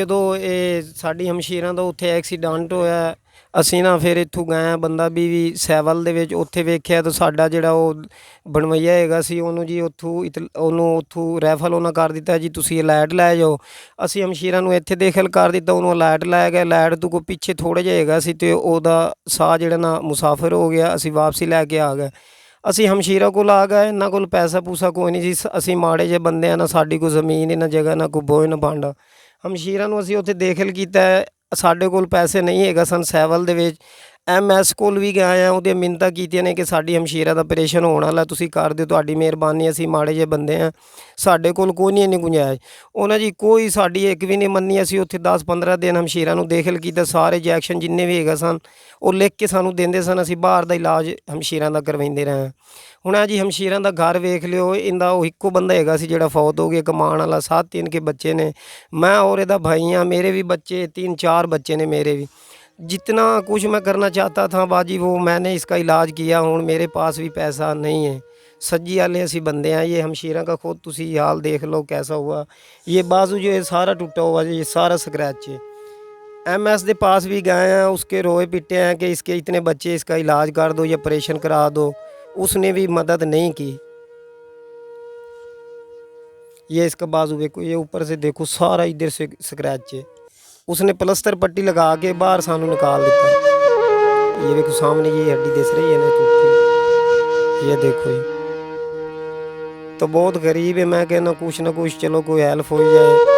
ਜਦੋਂ ਇਹ ਸਾਡੀ ਹਮਸ਼ੀਰਾਂ ਦਾ ਉੱਥੇ ਐਕਸੀਡੈਂਟ ਹੋਇਆ, ਅਸੀਂ ਨਾ ਫਿਰ ਇੱਥੋਂ ਗਏ ਬੰਦਾ ਵੀ ਸਿਵਲ ਦੇ ਵਿੱਚ ਉੱਥੇ ਵੇਖਿਆ ਤਾਂ ਸਾਡਾ ਜਿਹੜਾ ਉਹ ਬਣਵਈਆ ਹੈਗਾ ਸੀ ਉਹਨੂੰ ਜੀ ਉਹਨੂੰ ਉੱਥੋਂ ਰੈਫਲ ਉਹਨਾਂ ਕਰ ਦਿੱਤਾ ਜੀ ਤੁਸੀਂ ਅਲੈਟ ਲੈ ਜਾਓ। ਅਸੀਂ ਹਮਸ਼ੀਰਾਂ ਨੂੰ ਇੱਥੇ ਦਾਖਲ ਕਰ ਦਿੱਤਾ, ਉਹਨੂੰ ਅਲੈਟ ਲੈ ਗਏ। ਅਲੈਟ ਤੋਂ ਕੋਈ ਪਿੱਛੇ ਥੋੜ੍ਹਾ ਜਿਹਾ ਹੈਗਾ ਸੀ ਅਤੇ ਉਹਦਾ ਸਾਹ ਜਿਹੜਾ ਨਾ ਮੁਸਾਫਿਰ ਹੋ ਗਿਆ। ਅਸੀਂ ਵਾਪਸੀ ਲੈ ਕੇ ਆ ਗਏ। ਅਸੀਂ ਹਮਸ਼ੀਰਾਂ ਕੋਲ ਆ ਗਏ, ਇਹਨਾਂ ਕੋਲ ਪੈਸਾ ਪੂਸਾ ਕੋਈ ਨਹੀਂ ਸੀ। ਅਸੀਂ ਮਾੜੇ ਜਿਹੇ ਬੰਦੇ ਆ, ਨਾ ਸਾਡੀ ਕੋਈ ਜ਼ਮੀਨ ਨਾ ਜਗ੍ਹਾ, ਨਾ ਕੋਈ ਬੋਝ ਨਾ ਭਾਂਡਾ। ਹਮਸ਼ੀਰਾਂ ਨੂੰ ਅਸੀਂ ਉੱਥੇ ਦਾਖਲ ਕੀਤਾ, ਸਾਡੇ ਕੋਲ ਪੈਸੇ ਨਹੀਂ ਹੈਗਾ ਸਨ। ਸਿਵਲ ਦੇ ਵਿੱਚ MS ਕੋਲ ਵੀ ਗਏ ਆ, ਉਹਦੀਆਂ ਮਿੰਨਤਾਂ ਕੀਤੀਆਂ ਨੇ ਕਿ ਸਾਡੀ ਹਮਸ਼ੀਰਾਂ ਦਾ ਆਪਰੇਸ਼ਨ ਹੋਣ ਵਾਲਾ, ਤੁਸੀਂ ਕਰ ਦਿਓ, ਤੁਹਾਡੀ ਮਿਹਰਬਾਨੀ, ਅਸੀਂ ਮਾੜੇ ਜਿਹੇ ਬੰਦੇ ਆ, ਸਾਡੇ ਕੋਲ ਕੋਈ ਨਹੀਂ ਇੰਨੀ ਗੁੰਜਾਇਸ਼। ਉਹਨਾਂ ਜੀ ਕੋਈ ਸਾਡੀ ਇੱਕ ਵੀ ਨਹੀਂ ਮੰਨੀ। ਅਸੀਂ ਉੱਥੇ 10-15 ਦਿਨ ਹਮਸ਼ੀਰਾਂ ਨੂੰ ਦਾਖਲ ਕੀਤਾ, ਸਾਰੇ ਇੰਜੈਕਸ਼ਨ ਜਿੰਨੇ ਵੀ ਹੈਗਾ ਸਨ ਉਹ ਲਿਖ ਕੇ ਸਾਨੂੰ ਦਿੰਦੇ ਸਨ। ਅਸੀਂ ਬਾਹਰ ਦਾ ਇਲਾਜ ਹਮਸ਼ੀਰਾਂ ਦਾ ਕਰਵਾਉਂਦੇ ਰਹੇ। ਹੁਣ ਆ ਜੀ ਹਮਸ਼ੀਰਾਂ ਦਾ ਘਰ ਵੇਖ ਲਿਓ, ਇਹਦਾ ਉਹ ਇੱਕੋ ਬੰਦਾ ਹੈਗਾ ਸੀ ਜਿਹੜਾ ਫੌਤ ਹੋ ਗਿਆ, ਕਮਾਉਣ ਵਾਲਾ। 7-3 ਕੇ ਬੱਚੇ ਨੇ, मैं और ਇਹਦਾ भाई हाँ, मेरे भी बच्चे 3-4 बच्चे ने मेरे भी। जितना कुछ मैं करना चाहता था बाजी वो मैंने इसका इलाज किया। हूँ मेरे पास भी पैसा नहीं है, सज्जी वाले असी बंदे हैं। ये हमशीरा का खुद तुसी हाल देख लो कैसा हुआ। ये बाजू जो है सारा टूटा हुआ, ये सारा स्क्रैच है। MS के पास भी गए हैं, उसके रोए पिटे हैं कि इसके इतने बच्चे, इसका इलाज कर दो या ऑपरेशन करा दो, उसने भी मदद नहीं की। ये इसका बाजू देखो, ये ऊपर से देखो सारा इधर से स्क्रैच है। उसने प्लस्तर पट्टी लगा के बाहर सानू निकाल दिया। ये देखो सामने ये हड्डी दिस रही है ना टूटी, ये देखो ये तो बहुत गरीब है। मैं कहना कुछ ना कुछ चलो कोई हेल्प हो जाए।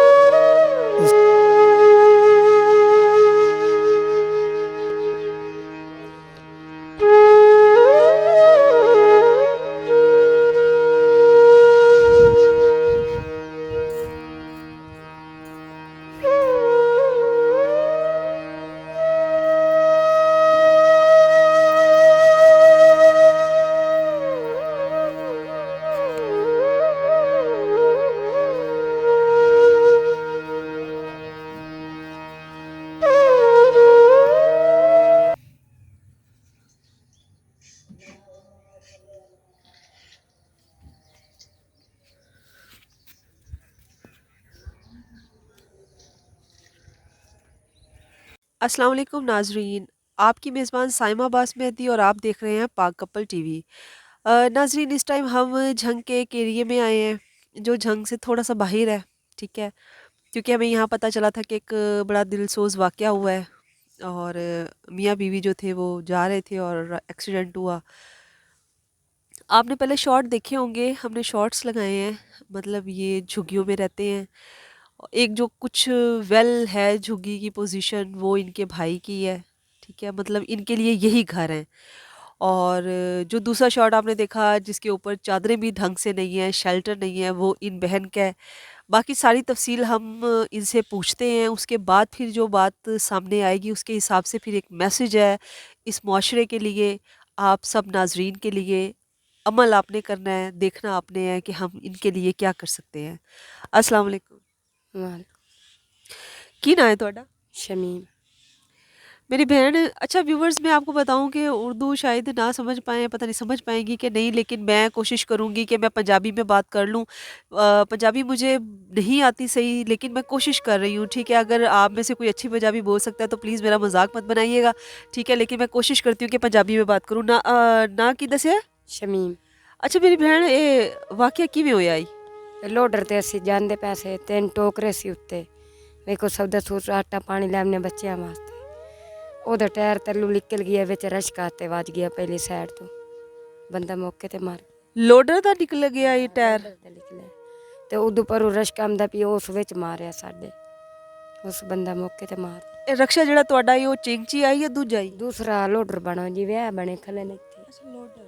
अस्सलाम वालेकुम नाजरीन, आपकी मेज़बान साइमा अब्बास मेहदी और आप देख रहे हैं पाक कपल टीवी। नाजरीन, इस टाइम हम झंग के एक एरिए में आए हैं जो झंग से थोड़ा सा बाहर है, ठीक है। क्योंकि हमें यहाँ पता चला था कि एक बड़ा दिलसोज वाक़या हुआ है और मियाँ बीवी जो थे वो जा रहे थे और एक्सीडेंट हुआ। आपने पहले शॉर्ट देखे होंगे, हमने शॉर्ट्स लगाए हैं। मतलब ये झुग्गियों में रहते हैं। एक जो कुछ वेल है झुग्गी की पोजीशन, वो इनके भाई की है, ठीक है। मतलब इनके लिए यही घर है। और जो दूसरा शॉट आपने देखा जिसके ऊपर चादरें भी ढंग से नहीं है, शेल्टर नहीं है, वो इन बहन का है। बाकी सारी तफसील हम इनसे पूछते हैं, उसके बाद फिर जो बात सामने आएगी उसके हिसाब से फिर एक मैसेज है इस मुआशरे के लिए, आप सब नाजरीन के लिए। अमल आपने करना है, देखना आपने है कि हम इनके लिए क्या कर सकते हैं। अस्सलाम वालेकुम। की ना है ਤੁਹਾਡਾ? शमीम। मेरी बहन, अच्छा व्यूवर्स, मैं आपको बताऊं कि उर्दू शायद ना समझ पाएँ, पता नहीं समझ पाएंगी कि नहीं, लेकिन मैं कोशिश करूंगी कि मैं पंजाबी में बात कर लूं। पंजाबी मुझे नहीं आती सही, लेकिन मैं कोशिश कर रही हूं, ठीक है। अगर आप में से कोई अच्छी पंजाबी बोल सकता है तो प्लीज़ मेरा मजाक मत बनाइएगा, ठीक है। लेकिन मैं कोशिश करती हूँ कि पंजाबी में बात करूँ। ना की दसिया? शमीम। अच्छा मेरी बहन, ये वाकया किवें होया आई? लोडर ते असी जांदे पैसे 3 टोकरे सी उत्ते, ਵੇਖੋ ਸੌਦਾ ਸੂਟ ਆਟਾ ਪਾਣੀ ਲੈਣੇ ਬੱਚਿਆਂ ਵਾਸਤੇ। ਉਹਦਾ ਟਾਇਰ ਤੱਲੂ ਨਿਕਲ ਗਿਆ, ਵਿੱਚ ਰਸ਼ਕਾ ਤੇ ਵੱਜ ਗਿਆ ਪਹਿਲੀ ਸਾਈਡ ਤੋਂ, ਬੰਦਾ ਮੌਕੇ ਤੇ ਮਰ। ਲੋਡਰ ਦਾ ਨਿਕਲ ਗਿਆ ਇਹ ਟਾਇਰ ਤੇ ਉਦੋਂ ਪਰ ਉਹ ਰਸ਼ਕਾ ਆਂਦਾ ਪਈ, ਉਸ ਵਿੱਚ ਮਾਰਿਆ ਸਾਡੇ, ਉਸ ਬੰਦਾ ਮੌਕੇ ਤੇ ਮਾਰ। ਇਹ ਰਕਸ਼ਾ ਜਿਹੜਾ ਤੁਹਾਡਾ ਇਹ ਉਹ ਚਿੰਚੀ ਆਈ ਜਾਂ ਦੂਜਾ ਹੀ? ਦੂਸਰਾ ਲੋਡਰ ਬਣਾ ਜੀ, ਵਿਆਹ ਬਣੇ ਖਲੇ ਨੇ ਇੱਥੇ। ਅੱਛਾ ਲੋਡਰ।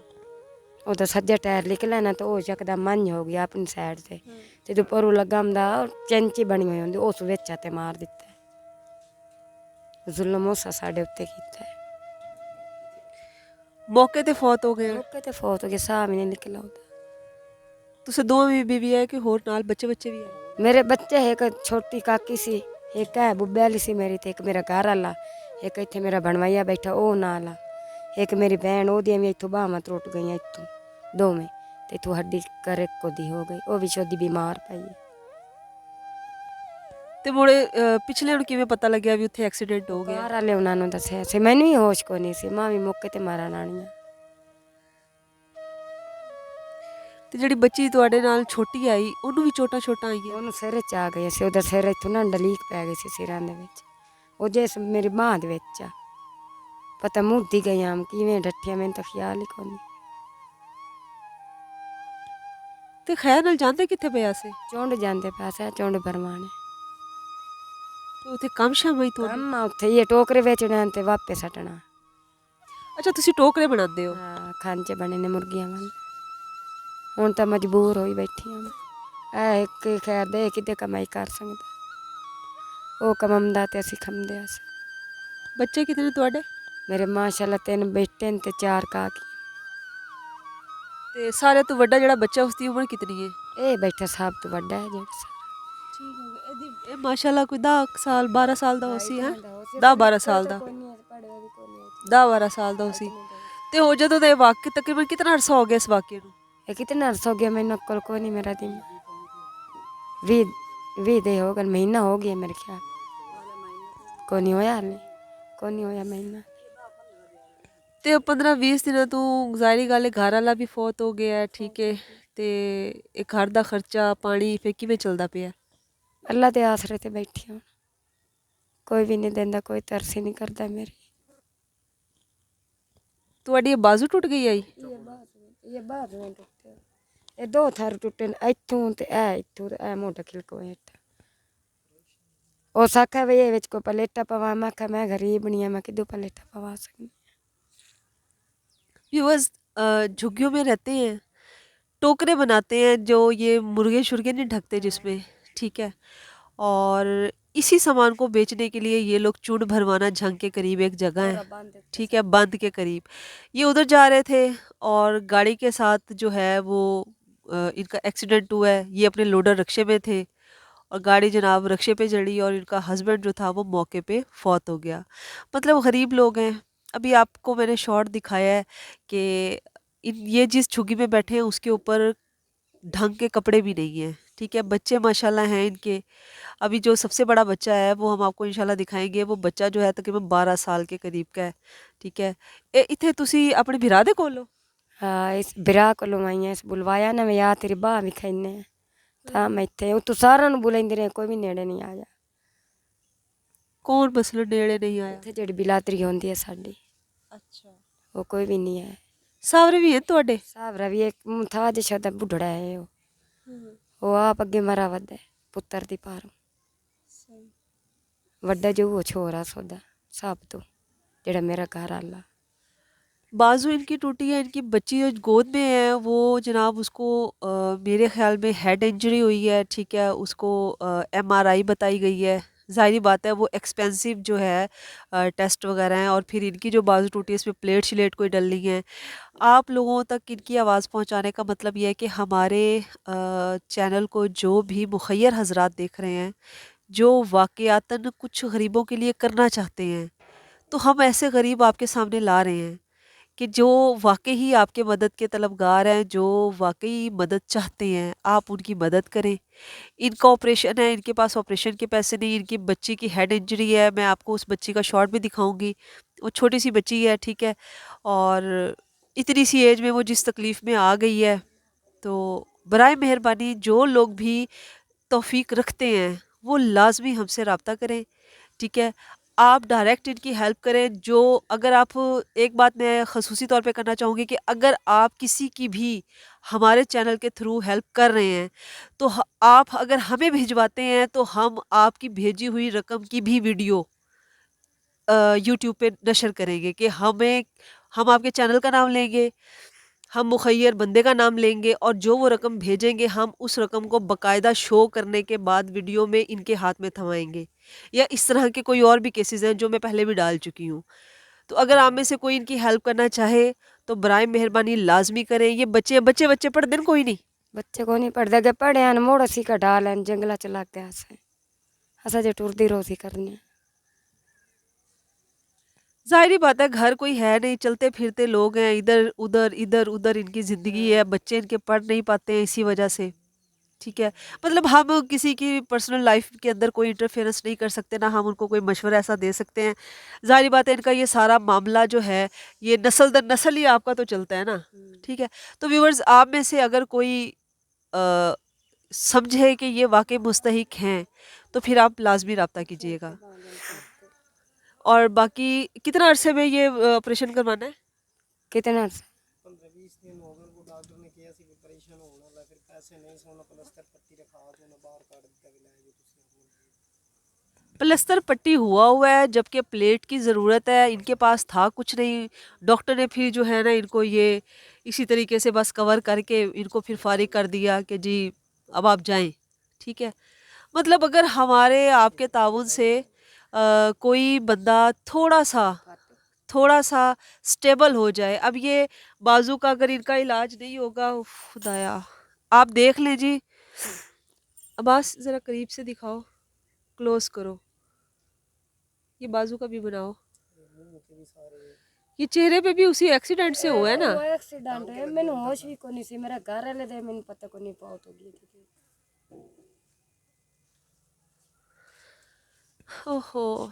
ਉਹਦਾ ਸੱਜਾ ਟਾਇਰ ਨਿਕਲਿਆ ਨਾ, ਤਾਂ ਉਹ ਚੱਕਦਾ ਮੰਨ ਹੋ ਗਿਆ ਆਪਣੀ ਸਾਈਡ ਤੇ, ਤੇ ਜੋ ਪਰੂ ਲੱਗਾ ਹੁੰਦਾ ਚੈਂਚੀ ਬਣੀ ਹੋਈ ਹੁੰਦੀ, ਉਸ ਵਿੱਚ ਤੇ ਮਾਰ ਦਿੱਤਾ। ਜ਼ੁਲਮ ਉਸਾ ਸਾਡੇ ਉੱਤੇ ਕੀਤਾ ਹੈ। ਮੌਕੇ ਤੇ ਫੌਤ ਹੋ ਗਏ? ਮੌਕੇ ਤੇ ਫੌਤ ਹੋ ਗਿਆ, ਸਾਹ ਵੀ ਨਹੀਂ ਨਿਕਲਿਆ ਉਹਦਾ। ਤੁਸੀਂ ਦੋਵੇਂ ਬੀਬੀ ਹੈ ਕਿ ਹੋਰ ਨਾਲ ਬੱਚੇ ਵੀ ਹੈ? ਮੇਰੇ ਬੱਚੇ ਹੈ, ਇੱਕ ਛੋਟੀ ਕਾਕੀ ਸੀ, ਇੱਕ ਹੈ ਬੁੱਬੇ ਵਾਲੀ ਸੀ ਮੇਰੀ, ਤੇ ਇੱਕ ਮੇਰਾ ਘਰ ਵਾਲਾ, ਇੱਕ ਇੱਥੇ ਮੇਰਾ ਬਣਵਾਈਆ ਬੈਠਾ ਉਹ ਨਾਲ ਆ, ਇੱਕ ਮੇਰੀ ਭੈਣ, ਉਹਦੀਆਂ ਵੀ ਇੱਥੋਂ ਬਾਹਾਂ ਟੁੱਟ ਗਈਆਂ ਇੱਥੋਂ ਦੋਵੇਂ, ਤੇ ਇੱਥੋਂ ਹੱਡੀ ਕਰ ਇੱਕ ਉਹਦੀ ਹੋ ਗਈ, ਉਹ ਵੀ ਛੋਦੀ ਬਿਮਾਰ ਪਈ। ਤੇ ਮੁੜੇ ਪਿਛਲੇ ਨੂੰ ਕਿਵੇਂ ਪਤਾ ਲੱਗਿਆ ਵੀ ਉੱਥੇ ਐਕਸੀਡੈਂਟ ਹੋ ਗਿਆ? ਬਾਹਰ ਵਾਲੇ ਉਹਨਾਂ ਨੂੰ ਦੱਸਿਆ ਸੀ, ਮੈਨੂੰ ਵੀ ਹੋਸ਼ ਕੋ ਨਹੀਂ ਸੀ, ਮਾਂ ਵੀ ਮੌਕੇ ਤੇ ਮਾਰਨ ਆਣੀਆਂ। ਤੇ ਜਿਹੜੀ ਬੱਚੀ ਤੁਹਾਡੇ ਨਾਲ ਛੋਟੀ ਆਈ ਉਹਨੂੰ ਵੀ ਚੋਟਾਂ ਆਈਆਂ? ਉਹਨੂੰ ਸਿਰ 'ਚ ਆ ਗਏ ਸੀ, ਉਹਦਾ ਸਿਰ ਇੱਥੋਂ ਨਾ ਡਲੀਕ ਪੈ ਗਈ ਸੀ ਸਿਰਾਂ ਦੇ ਵਿੱਚ, ਉਹ ਜਿਸ ਮੇਰੀ ਬਾਂਹ ਦੇ ਵਿੱਚ ਆ। ਪਤਾ ਮੁੱਦੀ ਗਈ ਆਮ ਕਿਵੇਂ ਡੱਠਿਆ, ਮੈਨੂੰ ਤਾਂ ਖਿਆਲ ਹੀ ਕੋਈ ਨਹੀਂ। ਤੇ ਖੈਰ ਨਾਲ ਜਾਂਦੇ ਕਿੱਥੇ ਪਿਆ ਸੀ? ਚੁੰਡ ਜਾਂਦੇ ਪਾਸੇ ਚੁੰਡ ਬਰਮਾਣੇ ਤੇ ਉੱਥੇ ਕੰਮ ਸ਼ਾਮ ਹੀ ਤੁਹਾਡੇ? ਕੰਮ ਆ ਉੱਥੇ ਹੀ ਆ, ਟੋਕਰੇ ਵੇਚਣੇ ਤੇ ਵਾਪੇ ਸੱਟਣਾ। ਅੱਛਾ, ਤੁਸੀਂ ਟੋਕਰੇ ਬਣਾਉਂਦੇ ਹੋ? ਹਾਂ, ਖਾਂਚੇ ਬਣੇ ਨੇ ਮੁਰਗੀਆਂ ਵਾਲੇ। ਹੁਣ ਤਾਂ ਮਜਬੂਰ ਹੋਈ ਬੈਠੀ ਹਾਂ ਮੈਂ, ਇਹ ਇੱਕ ਖੈਰ ਦੇ ਕਿਤੇ ਕਮਾਈ ਕਰ ਸਕਦਾ, ਉਹ ਕਮਾਉਂਦਾ ਤੇ ਅਸੀਂ ਖਾਂਦੇ ਆ। ਬੱਚੇ ਕਿਤਨੇ ਨੇ ਤੁਹਾਡੇ? ਮੇਰੇ ਮਾਸ਼ਾਅੱਲਾ 3 ਬੇਟੇ ਨੇ ਤੇ 4 ਕਾਕੀ। ਤੇ ਸਾਰੇ ਤੋਂ ਵੱਡਾ ਜਿਹੜਾ ਬੱਚਾ ਉਸਦੀ ਉਮਰ ਕਿਤਨੀ ਹੈ? ਇਹ ਬੈਠਾ ਸਭ ਤੋਂ ਵੱਡਾ ਹੈ ਜਿਹੜਾ ਠੀਕ ਹੋ ਗਿਆ। ਇਹਦੀ ਇਹ ਮਾਸ਼ਾਅੱਲਾ ਕੋਈ 10 ਸਾਲ 12 ਸਾਲ ਦਾ ਹੋਸੀ ਹੈ, 10-12 ਸਾਲ ਦਾ, 10-12 ਸਾਲ ਦਾ ਹੋਸੀ। ਤੇ ਉਹ ਜਦੋਂ ਦੇ ਵਾਕਿਆ ਤਕਰੀਬਨ ਕਿਤਨਾ ਅਰਸਾ ਹੋ ਗਿਆ ਇਸ ਵਾਕਿਆ ਨੂੰ? ਇਹ ਕਿਤਨਾ ਅਰਸਾ ਹੋ ਗਿਆ ਮੈਨੂੰ ਕੋਲ ਕੋਈ ਨਹੀਂ, ਮੇਰਾ ਦਿਨ 20 ਦੇ ਹੋ ਗਏ, ਮਹੀਨਾ ਹੋ ਗਿਆ ਮੇਰੇ ਖਿਆਲ, ਕੋਈ ਨਹੀਂ ਹੋਇਆ ਹਾਲੇ, ਕੋਈ ਨਹੀਂ ਹੋਇਆ ਮਹੀਨਾ। ਤੇ 15-20 ਦਿਨਾਂ ਤੋਂ ਜ਼ਾਹਿਰੀ ਗੱਲ ਹੈ ਘਰ ਵਾਲਾ ਵੀ ਫੌਤ ਹੋ ਗਿਆ, ਠੀਕ ਹੈ, ਤੇ ਇਹ ਘਰ ਦਾ ਖਰਚਾ ਪਾਣੀ ਫਿਰ ਕਿਵੇਂ ਚੱਲਦਾ ਪਿਆ? ਅੱਲਾ ਦੇ ਆਸਰੇ ਤੇ ਬੈਠੀ ਹਾਂ, ਕੋਈ ਵੀ ਨਹੀਂ ਦਿੰਦਾ, ਕੋਈ ਤਰਸ ਹੀ ਨਹੀਂ ਕਰਦਾ ਮੇਰੀ। ਤੁਹਾਡੀ ਇਹ ਬਾਜ਼ੂ ਟੁੱਟ ਗਈ ਆਈ? ਇਹ ਬਾਹਰ ਨੂੰ ਟੁੱਟੇ, ਇਹ 2 ਥਰ ਟੁੱਟੇ ਨੇ, ਇੱਥੋਂ ਤੇ ਇਹ ਇੱਥੋਂ ਤੇ ਇਹ ਮੋਟਾ ਖਿਲਕੋ ਹੇਠ। ਉਹ ਸਾਖਾ ਵੀ ਇਹ ਵਿੱਚ ਕੋਈ ਪਲੇਟਾ ਪਵਾ, ਮੈਂ ਕਿਹਾ ਮੈਂ ਗਰੀਬ नहीं है, मैं किदू पलेटा पवा सकती। व्यूअर्स, झुग्गियों में रहते हैं, टोकरे बनाते हैं जो ये मुर्गे शुर्गे नहीं ढकते जिसमें, ठीक है, और इसी सामान को बेचने के लिए ये लोग चूड़ भरवाना झंग के करीब एक जगह है, ठीक है, बंद के करीब ये उधर जा रहे थे और गाड़ी के साथ जो है वो इनका एक्सीडेंट हुआ है। ये अपने लोडर रक्शे में थे और गाड़ी जनाब रक्शे पे चढ़ी और इनका हस्बैंड जो था वो मौके पे फौत हो गया। मतलब गरीब लोग हैं। अभी आपको मैंने शॉर्ट दिखाया है कि ये जिस झुग्गी में बैठे हैं उसके ऊपर ढंग के कपड़े भी नहीं हैं, ठीक है। बच्चे माशाल्लाह हैं इनके। अभी जो सबसे बड़ा बच्चा है वो हम आपको इंशाल्लाह दिखाएंगे। वो बच्चा जो है तकरीबन 12 साल के करीब का है, ठीक है। इतने तुसी अपने भिरा दे कोलो? हाँ, इस बिरा को आई इस बुलवाया ना, मैं यार तेरी बाह भी खाने ਤਾਂ ਮੈਂ ਇੱਥੇ ਉਹ ਤੂੰ ਸਾਰਿਆਂ ਨੂੰ ਬੁਲਾਉਂਦੇ ਰਹੇ, ਕੋਈ ਵੀ ਨੇੜੇ ਨਹੀਂ ਆਇਆ। ਕੌਣ ਮਸਲਾ ਨੇੜੇ ਨਹੀਂ ਆਇਆ? ਇੱਥੇ ਜਿਹੜੀ ਬਿਲਾਤਰੀ ਹੁੰਦੀ ਹੈ ਸਾਡੀ, ਅੱਛਾ, ਉਹ ਕੋਈ ਵੀ ਨਹੀਂ ਹੈ। ਸਾਵਰੇ ਵੀ ਹੈ ਤੁਹਾਡੇ? ਸਾਵਰਾ ਵੀ ਇੱਕ ਮੁਮਤਾਜ ਸ਼ਦਾ ਬੁੱਢੜਾ ਹੈ, ਉਹ ਆਪ ਅੱਗੇ ਮਰਾ ਵੱਦਾ ਪੁੱਤਰ ਦੀ ਪਾਰੋਂ ਵੱਡਾ ਜੋ ਉਹ ਛੋਰਾ ਸੋਦਾ ਸਭ ਤੋਂ ਜਿਹੜਾ ਮੇਰਾ ਘਰ आला। बाजू इनकी टूटी है। इनकी बच्ची जो गोद में है वो जनाब उसको मेरे ख्याल में हेड इंजरी हुई है, ठीक है। उसको MRI बताई गई है। ज़ाहिरी बात है वो एक्सपेंसिव जो है टेस्ट वगैरह हैं। और फिर इनकी जो बाजू टूटी है इसमें प्लेट शिलेट कोई डलनी है। आप लोगों तक इनकी आवाज़ पहुंचाने का मतलब ये है कि हमारे चैनल को जो भी मुखय्यर हजरात देख रहे हैं, जो वाक़यातन कुछ गरीबों के लिए करना चाहते हैं, तो हम ऐसे गरीब आपके सामने ला रहे हैं कि जो वाकई ही आपके मदद के तलबगार हैं, जो वाकई मदद चाहते हैं, आप उनकी मदद करें। इनका ऑपरेशन है, इनके पास ऑपरेशन के पैसे नहीं। इनकी बच्ची की हेड इंजरी है। मैं आपको उस बच्ची का शॉट भी दिखाऊंगी। वो छोटी सी बच्ची है, ठीक है, और इतनी सी एज में वो जिस तकलीफ़ में आ गई है, तो बराए मेहरबानी जो लोग भी तौफीक रखते हैं वो लाजमी हमसे रब्ता करें, ठीक है। आप डायरेक्ट इनकी हेल्प करें। जो अगर आप एक बात मैं ख़ुसूसी तौर पे करना चाहूँगी कि अगर आप किसी की भी हमारे चैनल के थ्रू हेल्प कर रहे हैं तो आप अगर हमें भिजवाते हैं तो हम आपकी भेजी हुई रकम की भी वीडियो यूट्यूब पे नशर करेंगे कि हम आपके चैनल का नाम लेंगे, हम मुखय्यर बंदे का नाम लेंगे और जो वो रकम भेजेंगे हम उस रकम को बाकायदा शो करने के बाद वीडियो में इनके हाथ में थमाएंगे। या इस तरह के कोई और भी केसेस हैं जो मैं पहले भी डाल चुकी हूँ। तो अगर आप में से कोई इनकी हेल्प करना चाहे तो बराए मेहरबानी लाजमी करें। ये बच्चे पढ़ते हैं? कोई नहीं बच्चे को नहीं पढ़ते गए, पढ़े हैं मोड़ असी का डाल हैं जंगला चला के असा जो टुरदी रोजी करने। जाहिर बात है घर कोई है नहीं, चलते फिरते लोग हैं, इधर उधर इनकी ज़िंदगी है। बच्चे इनके पढ़ नहीं पाते हैं इसी वजह से। ठीक है। मतलब हम किसी की पर्सनल लाइफ के अंदर कोई इंटरफेरेंस नहीं कर सकते, ना हम उनको कोई मशवरा ऐसा दे सकते हैं। ज़ाहिर बात है इनका ये सारा मामला जो है ये नस्ल दर नस्ल ही आपका तो चलता है ना, ठीक है। तो व्यूअर्स आप में से अगर कोई अ, समझे कि ये वाक़ई मुस्तहिक हैं, तो फिर आप लाज़मी रब्ता कीजिएगा। और बाकी कितना अरसे में ये ऑपरेशन करवाना है? कितना अर्सा? 15-20 दिन हो गए उनको डॉक्टर ने किया सी ऑपरेशन होना ला फिर पैसे नहीं सोना प्लास्टर पट्टी रखा तो ना बाहर काट दिया गया है जो प्लस्तर पट्टी हुआ है जबकि प्लेट की ज़रूरत है, इनके पास था कुछ नहीं। डॉक्टर ने फिर जो है ना इनको ये इसी तरीके से बस कवर करके इनको फिर फारिग कर दिया कि जी अब आप जाएं, ठीक है। मतलब अगर हमारे आपके ताउन से कोई बंदा थोड़ा सा स्टेबल हो जाए। अब ये बाजू का अगर इनका इलाज नहीं होगा, उफ, खुदाया आप देख लें जी। अब्बास ज़रा करीब से दिखाओ, क्लोज करो, ये बाजू का भी बनाओ। ये चेहरे पे भी उसी एक्सीडेंट से हुआ है ना। वो एक्सीडेंट है, मैंने होश भी कोनी सी, मेरा घर वाले दे मैंने पता कोनी पाओ तो गई थी। ओहो,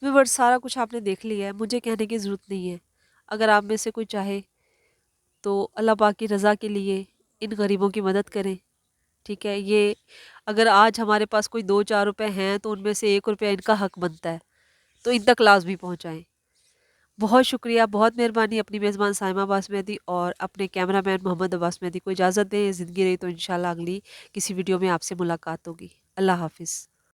व्यूअर्स सारा कुछ आपने देख लिया है, मुझे कहने की ज़रूरत नहीं है। अगर आप में से कोई चाहे तो अल्लाह पाक की रज़ा के लिए इन गरीबों की मदद करें, ठीक है। ये अगर आज हमारे पास कोई 2-4 रुपए हैं तो उनमें से 1 रुपया इनका हक बनता है, तो इन तक लाजमी पहुँचाएँ। बहुत शुक्रिया, बहुत मेहरबानी। अपनी मेज़बान साइमा अब्बास मेहदी और अपने कैमरामैन मोहम्मद अब्बास मेहदी को इजाज़त दें। ज़िंदगी रही तो इंशाल्लाह अगली किसी वीडियो में आपसे मुलाकात होगी। अल्लाह हाफ़िज़।